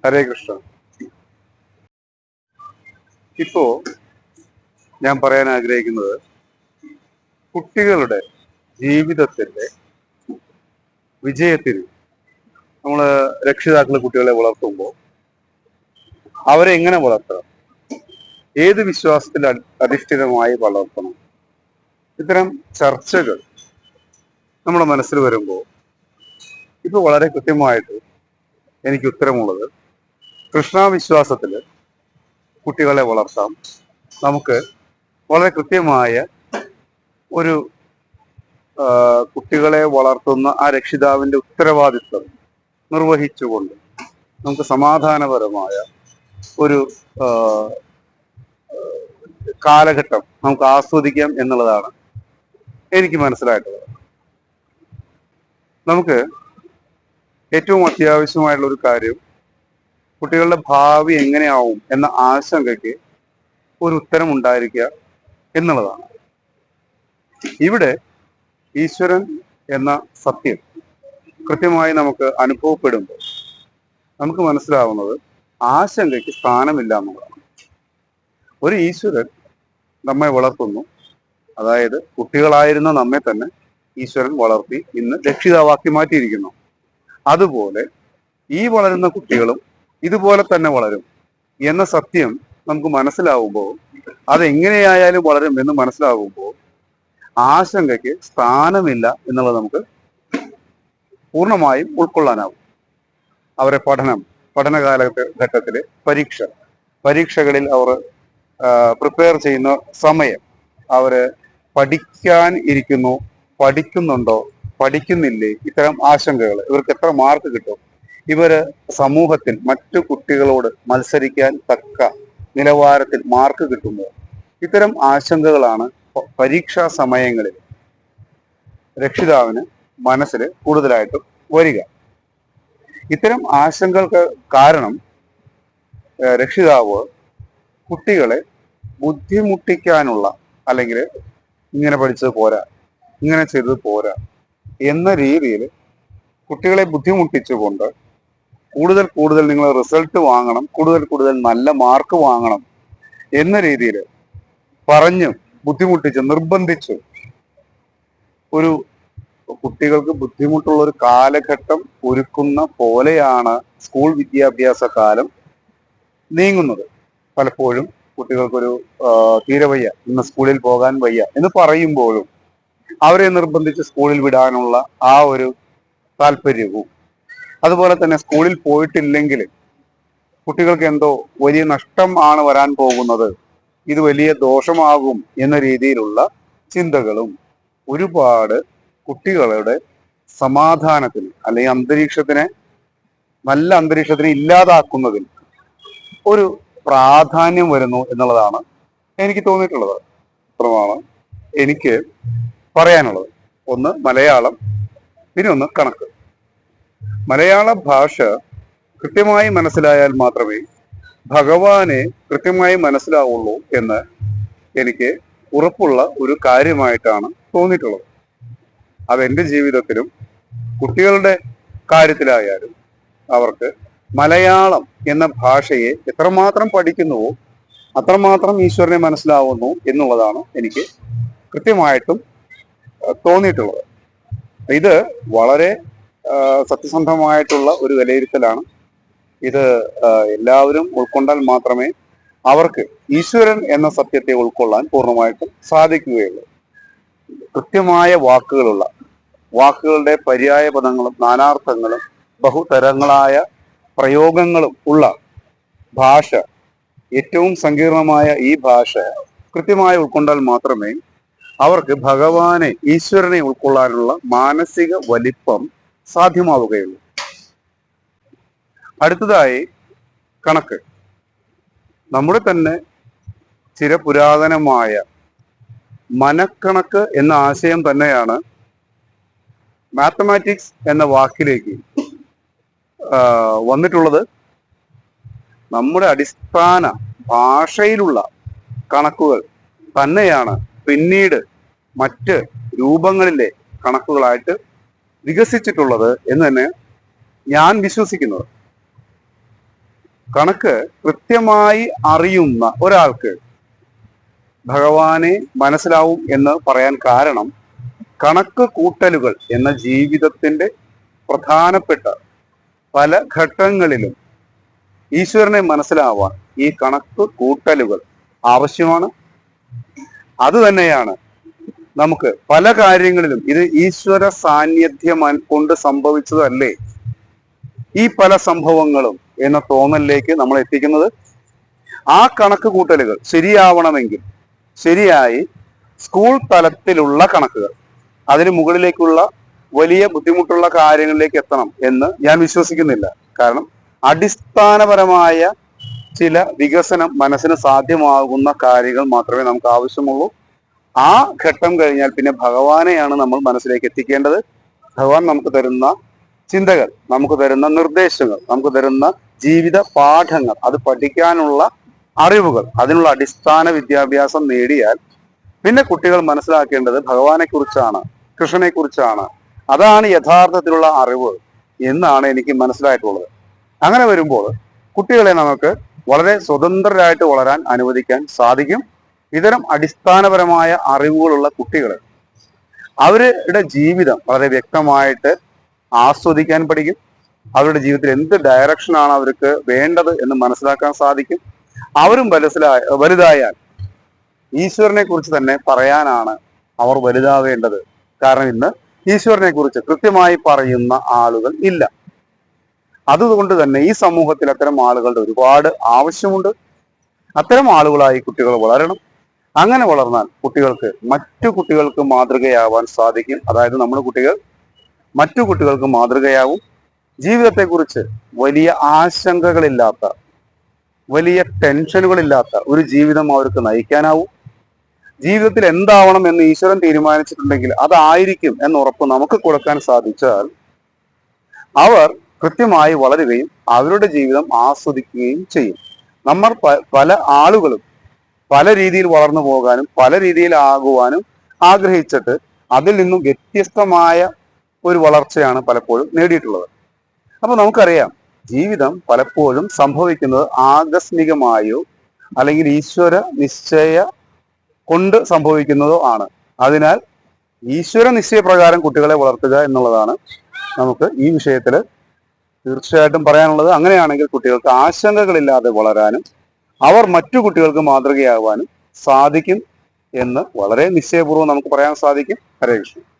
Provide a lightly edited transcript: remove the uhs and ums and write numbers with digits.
ഹരേ കൃഷ്ണ. ഇപ്പോ ഞാൻ പറയാൻ ആഗ്രഹിക്കുന്നത് കുട്ടികളുടെ ജീവിതത്തിന്റെ വിജയത്തിന് നമ്മള് രക്ഷിതാക്കൾ കുട്ടികളെ വളർത്തുമ്പോൾ അവരെ എങ്ങനെ വളർത്തണം, ഏത് വിശ്വാസത്തിൽ അധിഷ്ഠിതമായി വളർത്തണം, ഇത്തരം ചർച്ചകൾ നമ്മുടെ മനസ്സിൽ വരുമ്പോൾ ഇപ്പൊ വളരെ കൃത്യമായിട്ട് എനിക്ക് ഉത്തരമുള്ളത് കൃഷ്ണവിശ്വാസത്തിൽ കുട്ടികളെ വളർത്താം. നമുക്ക് വളരെ കൃത്യമായ ഒരു കുട്ടികളെ വളർത്തുന്ന ആ രക്ഷിതാവിന്റെ ഉത്തരവാദിത്വം നിർവഹിച്ചുകൊണ്ട് നമുക്ക് സമാധാനപരമായ ഒരു കാലഘട്ടം നമുക്ക് ആസ്വദിക്കാം എന്നുള്ളതാണ് എനിക്ക് മനസ്സിലായിട്ടുള്ളത്. നമുക്ക് ഏറ്റവും അത്യാവശ്യമായിട്ടുള്ള ഒരു കാര്യം കുട്ടികളുടെ ഭാവി എങ്ങനെയാവും എന്ന ആശങ്കയ്ക്ക് ഒരു ഉത്തരം ഉണ്ടായിരിക്കുക എന്നുള്ളതാണ്. ഇവിടെ ഈശ്വരൻ എന്ന സത്യം കൃത്യമായി നമുക്ക് അനുഭവപ്പെടുമ്പോൾ നമുക്ക് മനസ്സിലാവുന്നത് ആശങ്കയ്ക്ക് സ്ഥാനമില്ല എന്നുള്ളതാണ്. ഒരു ഈശ്വരൻ നമ്മെ വളർത്തുന്നു, അതായത് കുട്ടികളായിരുന്ന നമ്മെ തന്നെ ഈശ്വരൻ വളർത്തി ഇന്ന് രക്ഷിതാവാക്കി മാറ്റിയിരിക്കുന്നു. അതുപോലെ ഈ വളരുന്ന കുട്ടികളും ഇതുപോലെ തന്നെ വളരും എന്ന സത്യം നമുക്ക് മനസ്സിലാവുമ്പോൾ, അതെങ്ങനെയായാലും വളരും എന്ന് മനസ്സിലാകുമ്പോൾ ആശങ്കയ്ക്ക് സ്ഥാനമില്ല എന്നുള്ളത് നമുക്ക് പൂർണ്ണമായും ഉൾക്കൊള്ളാനാവും. അവരെ പഠന കാലഘട്ടത്തില് പരീക്ഷകളിൽ അവർ പ്രിപ്പയർ ചെയ്യുന്ന സമയം, അവര് പഠിക്കാൻ ഇരിക്കുന്നു, പഠിക്കുന്നുണ്ടോ, പഠിക്കുന്നില്ലേ, ഇത്തരം ആശങ്കകൾ, ഇവർക്ക് എത്ര മാർക്ക് കിട്ടും, ഇവര് സമൂഹത്തിൽ മറ്റു കുട്ടികളോട് മത്സരിക്കാൻ തക്ക നിലവാരത്തിൽ മാർക്ക് കിട്ടുമോ, ഇത്തരം ആശങ്കകളാണ് പരീക്ഷാ സമയങ്ങളിൽ രക്ഷിതാവിന് മനസ്സിൽ കൂടുതലായിട്ടും വരിക. ഇത്തരം ആശങ്കകൾക്ക് കാരണം രക്ഷിതാവ് കുട്ടികളെ ബുദ്ധിമുട്ടിക്കാനുള്ള, അല്ലെങ്കിൽ ഇങ്ങനെ പഠിച്ചത് പോരാ, ഇങ്ങനെ ചെയ്തത് പോരാ എന്ന രീതിയിൽ കുട്ടികളെ ബുദ്ധിമുട്ടിച്ചുകൊണ്ട് കൂടുതൽ നിങ്ങൾ റിസൾട്ട് വാങ്ങണം, കൂടുതൽ നല്ല മാർക്ക് വാങ്ങണം എന്ന രീതിയിൽ പറഞ്ഞു ബുദ്ധിമുട്ടിച്ച് നിർബന്ധിച്ചു ഒരു കുട്ടികൾക്ക് ബുദ്ധിമുട്ടുള്ള ഒരു കാലഘട്ടം ഒരുക്കുന്ന പോലെയാണ് സ്കൂൾ വിദ്യാഭ്യാസ കാലം നീങ്ങുന്നത്. പലപ്പോഴും കുട്ടികൾക്കൊരു തീരെ വയ്യ, ഇന്ന് സ്കൂളിൽ പോകാൻ വയ്യ എന്ന് പറയുമ്പോഴും അവരെ നിർബന്ധിച്ച് സ്കൂളിൽ വിടാനുള്ള ആ ഒരു താല്പര്യവും, അതുപോലെ തന്നെ സ്കൂളിൽ പോയിട്ടില്ലെങ്കിൽ കുട്ടികൾക്ക് എന്തോ വലിയ നഷ്ടം ആണ് വരാൻ പോകുന്നത്, ഇത് വലിയ ദോഷമാകും എന്ന രീതിയിലുള്ള ചിന്തകളും ഒരുപാട് കുട്ടികളുടെ സമാധാനത്തിന് അല്ലെങ്കിൽ നല്ല അന്തരീക്ഷത്തിനെ ഇല്ലാതാക്കുന്നതിൽ ഒരു പ്രാധാന്യം വരുന്നു എന്നുള്ളതാണ് എനിക്ക് തോന്നിയിട്ടുള്ളത്. അത്രമാണ് എനിക്ക് പറയാനുള്ളത്. ഒന്ന് മലയാളം, പിന്നെ ഒന്ന് കണക്ക്. മലയാള ഭാഷ കൃത്യമായി മനസ്സിലായാൽ മാത്രമേ ഭഗവാനെ കൃത്യമായി മനസ്സിലാവുള്ളൂ എന്ന് എനിക്ക് ഉറപ്പുള്ള ഒരു കാര്യമായിട്ടാണ് തോന്നിയിട്ടുള്ളത്. അതെന്റെ ജീവിതത്തിലും കുട്ടികളുടെ കാര്യത്തിലായാലും അവർക്ക് മലയാളം എന്ന ഭാഷയെ എത്രമാത്രം പഠിക്കുന്നുവോ അത്രമാത്രം ഈശ്വരനെ മനസ്സിലാവുന്നു എന്നുള്ളതാണ് എനിക്ക് കൃത്യമായിട്ടും തോന്നിയിട്ടുള്ളത്. ഇത് വളരെ സത്യസന്ധമായിട്ടുള്ള ഒരു വിലയിരുത്തലാണ്. ഇത് എല്ലാവരും ഉൾക്കൊണ്ടാൽ മാത്രമേ അവർക്ക് ഈശ്വരൻ എന്ന സത്യത്തെ ഉൾക്കൊള്ളാൻ പൂർണ്ണമായിട്ടും സാധിക്കുകയുള്ളൂ. കൃത്യമായ വാക്കുകളുടെ പര്യായ പദങ്ങളും നാനാർത്ഥങ്ങളും ബഹുതരങ്ങളായ പ്രയോഗങ്ങളും ഉള്ള ഭാഷ, ഏറ്റവും സങ്കീർണമായ ഈ ഭാഷ കൃത്യമായി ഉൾക്കൊണ്ടാൽ മാത്രമേ അവർക്ക് ഭഗവാനെ, ഈശ്വരനെ ഉൾക്കൊള്ളാനുള്ള മാനസിക വലിപ്പം സാധ്യമാവുകയുള്ളൂ. അടുത്തതായി കണക്ക്. നമ്മുടെ തന്നെ ചിരപുരാതനമായ മനക്കണക്ക് എന്ന ആശയം തന്നെയാണ് മാത്തമാറ്റിക്സ് എന്ന വാക്കിലേക്ക് വന്നിട്ടുള്ളത്. നമ്മുടെ അടിസ്ഥാന ഭാഷയിലുള്ള കണക്കുകൾ തന്നെയാണ് പിന്നീട് മറ്റ് രൂപങ്ങളിലെ കണക്കുകളായിട്ട് വികസിച്ചിട്ടുള്ളത് എന്ന് തന്നെ ഞാൻ വിശ്വസിക്കുന്നത്. കണക്ക് കൃത്യമായി അറിയുന്ന ഒരാൾക്ക് ഭഗവാനെ മനസ്സിലാവും എന്ന് പറയാൻ കാരണം, കണക്ക് കൂട്ടലുകൾ എന്ന ജീവിതത്തിന്റെ പ്രധാനപ്പെട്ട പല ഘട്ടങ്ങളിലും ഈശ്വരനെ മനസ്സിലാവാൻ ഈ കണക്ക് കൂട്ടലുകൾ ആവശ്യമാണ്. അത് തന്നെയാണ് നമുക്ക് പല കാര്യങ്ങളിലും ഇത് ഈശ്വര സാന്നിധ്യം കൊണ്ട് സംഭവിച്ചതല്ലേ ഈ പല സംഭവങ്ങളും എന്ന തോന്നലിലേക്ക് നമ്മൾ എത്തിക്കുന്നത്. ആ കണക്ക് കൂട്ടലുകൾ ശരിയാവണമെങ്കിൽ ശരിയായി സ്കൂൾ തലത്തിലുള്ള കണക്കുകൾ, അതിന് മുകളിലേക്കുള്ള വലിയ ബുദ്ധിമുട്ടുള്ള കാര്യങ്ങളിലേക്ക് എത്തണം എന്ന് ഞാൻ വിശ്വസിക്കുന്നില്ല. കാരണം അടിസ്ഥാനപരമായ ചില വികസനം മനസ്സിന് സാധ്യമാകുന്ന കാര്യങ്ങൾ മാത്രമേ നമുക്ക് ആവശ്യമുള്ളൂ. ആ ഘട്ടം കഴിഞ്ഞാൽ പിന്നെ ഭഗവാനെയാണ് നമ്മൾ മനസ്സിലേക്ക് എത്തിക്കേണ്ടത്. ഭഗവാൻ നമുക്ക് തരുന്ന ചിന്തകൾ, നമുക്ക് തരുന്ന നിർദ്ദേശങ്ങൾ, നമുക്ക് തരുന്ന ജീവിത പാഠങ്ങൾ, അത് പഠിക്കാനുള്ള അറിവുകൾ, അതിനുള്ള അടിസ്ഥാന വിദ്യാഭ്യാസം നേടിയാൽ പിന്നെ കുട്ടികൾ മനസ്സിലാക്കേണ്ടത് ഭഗവാനെ കുറിച്ചാണ്, കൃഷ്ണനെ കുറിച്ചാണ്. അതാണ് യഥാർത്ഥത്തിലുള്ള അറിവ് എന്നാണ് എനിക്ക് മനസ്സിലായിട്ടുള്ളത്. അങ്ങനെ വരുമ്പോൾ കുട്ടികളെ നമുക്ക് വളരെ സ്വതന്ത്രരായിട്ട് വളരാൻ അനുവദിക്കാൻ സാധിക്കും. ഇത്തരം അടിസ്ഥാനപരമായ അറിവുകളുള്ള കുട്ടികൾ അവരുടെ ജീവിതം വളരെ വ്യക്തമായിട്ട് ആസ്വദിക്കാൻ പഠിക്കും. അവരുടെ ജീവിതത്തിൽ എന്ത് ഡയറക്ഷനാണ് അവർക്ക് വേണ്ടത് എന്ന് മനസ്സിലാക്കാൻ സാധിക്കും. അവരും വലുതായാൽ ഈശ്വരനെ കുറിച്ച് തന്നെ പറയാനാണ് അവർ വലുതാവേണ്ടത്. കാരണം ഇന്ന് ഈശ്വരനെ കുറിച്ച് കൃത്യമായി പറയുന്ന ആളുകൾ ഇല്ല. അതുകൊണ്ട് തന്നെ ഈ സമൂഹത്തിൽ അത്തരം ആളുകളുടെ ഒരുപാട് ആവശ്യമുണ്ട്. അത്തരം ആളുകളായി കുട്ടികൾ വളരണം. അങ്ങനെ വളർന്നാൽ കുട്ടികൾക്ക് മറ്റു കുട്ടികൾക്ക് മാതൃകയാവാൻ സാധിക്കും. അതായത് നമ്മുടെ കുട്ടികൾ മറ്റു കുട്ടികൾക്ക് മാതൃകയാവും. ജീവിതത്തെക്കുറിച്ച് വലിയ ആശങ്കകളില്ലാത്ത, വലിയ ടെൻഷനുകളില്ലാത്ത ഒരു ജീവിതം അവർക്ക് നയിക്കാനാവും. ജീവിതത്തിൽ എന്താവണം എന്ന് ഈശ്വരൻ തീരുമാനിച്ചിട്ടുണ്ടെങ്കിൽ അതായിരിക്കും എന്ന ഉറപ്പ് നമുക്ക് കൊടുക്കാൻ സാധിച്ചാൽ അവർ കൃത്യമായി വളരുകയും അവരുടെ ജീവിതം ആസ്വദിക്കുകയും ചെയ്യും. നമ്മൾ പല ആളുകളും പല രീതിയിൽ വളർന്നു പോകാനും പല രീതിയിൽ ആകുവാനും ആഗ്രഹിച്ചിട്ട് അതിൽ നിന്നും വ്യത്യസ്തമായ ഒരു വളർച്ചയാണ് പലപ്പോഴും നേടിയിട്ടുള്ളത്. അപ്പൊ നമുക്കറിയാം, ജീവിതം പലപ്പോഴും സംഭവിക്കുന്നത് ആകസ്മികമായോ അല്ലെങ്കിൽ ഈശ്വര നിശ്ചയ കൊണ്ട് സംഭവിക്കുന്നതോ ആണ്. അതിനാൽ ഈശ്വര നിശ്ചയപ്രകാരം കുട്ടികളെ വളർത്തുക എന്നുള്ളതാണ് നമുക്ക് ഈ വിഷയത്തിൽ തീർച്ചയായിട്ടും പറയാനുള്ളത്. അങ്ങനെയാണെങ്കിൽ കുട്ടികൾക്ക് ആശങ്കകളില്ലാതെ വളരാനും അവർ മറ്റു കുട്ടികൾക്ക് മാതൃകയാവാനും സാധിക്കും എന്ന് വളരെ നിശ്ചയപൂർവ്വം നമുക്ക് പറയാൻ സാധിക്കും. ഹരേ കൃഷ്ണ.